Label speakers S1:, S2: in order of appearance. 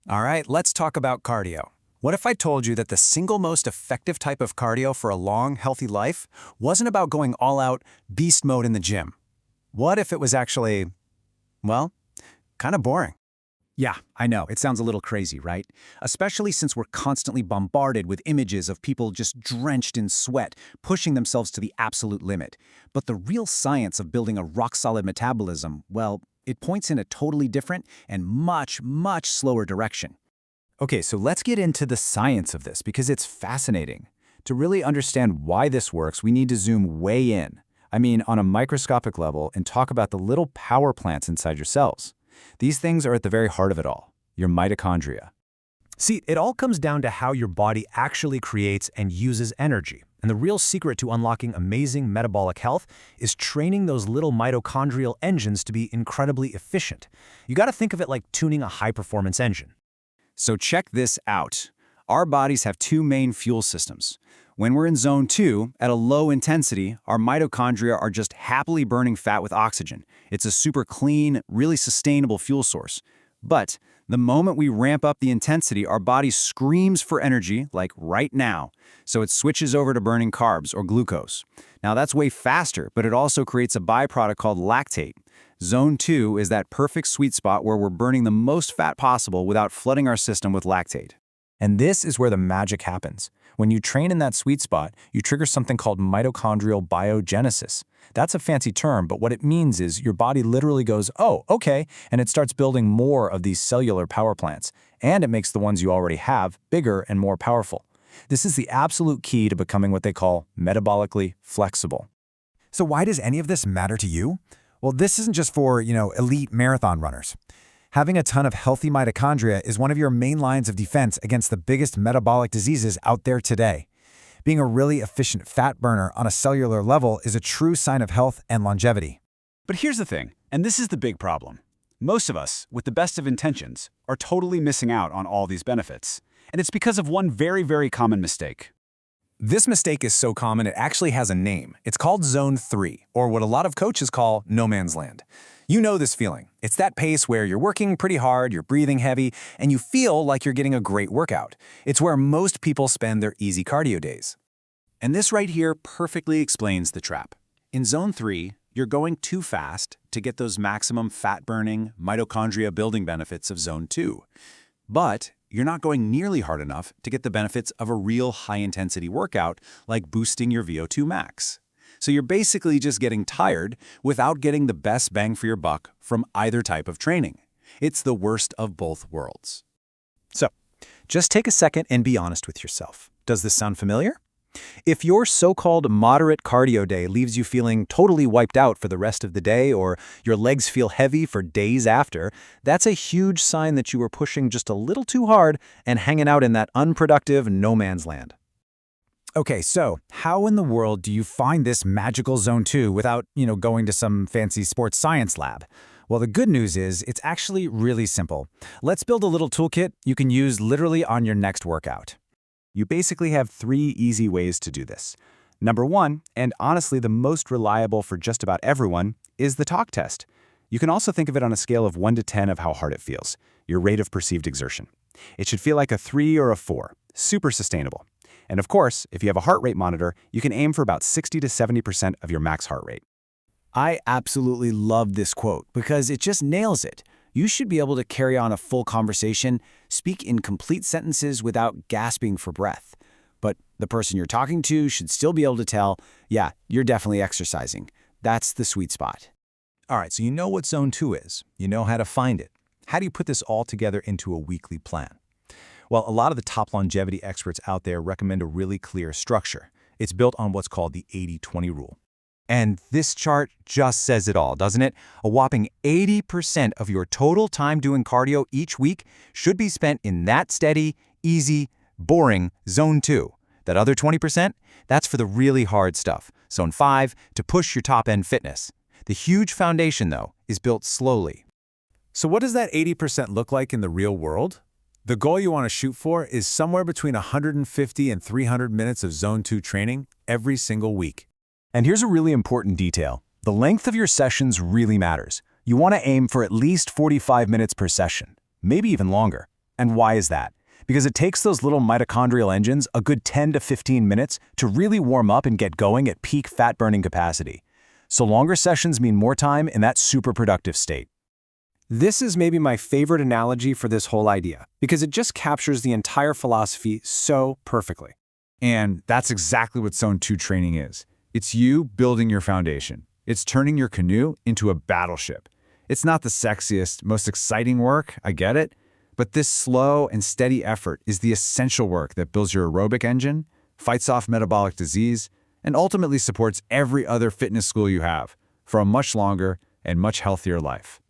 S1: All right, let's talk about cardio. What if I told you that the single most effective type of cardio for a long, healthy life wasn't about going all out, beast mode in the gym? What if it was actually, well, kind of boring?
S2: Yeah, I know. It sounds a little crazy, right? Especially since we're constantly bombarded with images of people just drenched in sweat, pushing themselves to the absolute limit. But the real science of building a rock-solid metabolism, well, it points in a totally different and much slower direction. Okay, so let's get into the science of this because it's fascinating. To really understand why this works, we need to zoom way in. I mean, on a microscopic level, and talk about the little power plants inside your cells. These things are at the very heart of it all, your mitochondria.
S3: See, it all comes down to how your body actually creates and uses energy. And the real secret to unlocking amazing metabolic health is training those little mitochondrial engines to be incredibly efficient. You got to think of it like tuning a high-performance engine.
S2: So check this out. Our bodies have two main fuel systems. When we're in zone 2, at a low intensity, our mitochondria are just happily burning fat with oxygen. It's a super clean, really sustainable fuel source. But the moment we ramp up the intensity, our body screams for energy, like right now. So it switches over to burning carbs or glucose. Now that's way faster, but it also creates a byproduct called lactate. Zone 2 is that perfect sweet spot where we're burning the most fat possible without flooding our system with lactate.
S3: And this is where the magic happens. When you train in that sweet spot, you trigger something called mitochondrial biogenesis. That's a fancy term, but what it means is your body literally goes, oh, okay, and it starts building more of these cellular power plants, and it makes the ones you already have bigger and more powerful. This is the absolute key to becoming what they call metabolically flexible.
S4: So why does any of this matter to you? Well, this isn't just for, elite marathon runners. Having a ton of healthy mitochondria is one of your main lines of defense against the biggest metabolic diseases out there today. Being a really efficient fat burner on a cellular level is a true sign of health and longevity.
S2: But here's the thing, and this is the big problem. Most of us, with the best of intentions, are totally missing out on all these benefits. And it's because of one very common mistake.
S1: This mistake is so common it actually has a name. It's called Zone 3, or what a lot of coaches call no man's land. You know this feeling. It's that pace where you're working pretty hard, you're breathing heavy, and you feel like you're getting a great workout. It's where most people spend their easy cardio days.
S2: And this right here perfectly explains the trap. In Zone 3, you're going too fast to get those maximum fat-burning, mitochondria-building benefits of Zone 2. But you're not going nearly hard enough to get the benefits of a real high-intensity workout like boosting your VO2 max. So you're basically just getting tired without getting the best bang for your buck from either type of training. It's the worst of both worlds.
S3: So, just take a second and be honest with yourself. Does this sound familiar? If your so-called moderate cardio day leaves you feeling totally wiped out for the rest of the day, or your legs feel heavy for days after, that's a huge sign that you were pushing just a little too hard and hanging out in that unproductive no man's land.
S4: Okay, so how in the world do you find this magical Zone 2 without, going to some fancy sports science lab? Well, the good news is it's actually really simple. Let's build a little toolkit you can use literally on your next workout.
S3: You basically have 3 easy ways to do this. Number 1, and honestly the most reliable for just about everyone, is the talk test. You can also think of it on a scale of 1 to 10 of how hard it feels, your rate of perceived exertion. It should feel like a 3 or a 4, super sustainable. And of course, if you have a heart rate monitor, you can aim for about 60 to 70% of your max heart rate.
S4: I absolutely love this quote because it just nails it. You should be able to carry on a full conversation, speak in complete sentences without gasping for breath. But the person you're talking to should still be able to tell, yeah, you're definitely exercising. That's the sweet spot.
S3: All right, so you know what Zone 2 is. You know how to find it. How do you put this all together into a weekly plan? Well, a lot of the top longevity experts out there recommend a really clear structure. It's built on what's called the 80-20 rule. And this chart just says it all, doesn't it? A whopping 80% of your total time doing cardio each week should be spent in that steady, easy, boring Zone 2. That other 20%, that's for the really hard stuff. Zone 5, to push your top-end fitness. The huge foundation, though, is built slowly.
S4: So what does that 80% look like in the real world? The goal you want to shoot for is somewhere between 150 and 300 minutes of Zone 2 training every single week.
S3: And here's a really important detail. The length of your sessions really matters. You want to aim for at least 45 minutes per session, maybe even longer. And why is that? Because it takes those little mitochondrial engines a good 10 to 15 minutes to really warm up and get going at peak fat-burning capacity. So longer sessions mean more time in that super productive state.
S1: This is maybe my favorite analogy for this whole idea, because it just captures the entire philosophy so perfectly.
S5: And that's exactly what Zone 2 training is. It's you building your foundation. It's turning your canoe into a battleship. It's not the sexiest, most exciting work, I get it, but this slow and steady effort is the essential work that builds your aerobic engine, fights off metabolic disease, and ultimately supports every other fitness goal you have for a much longer and much healthier life.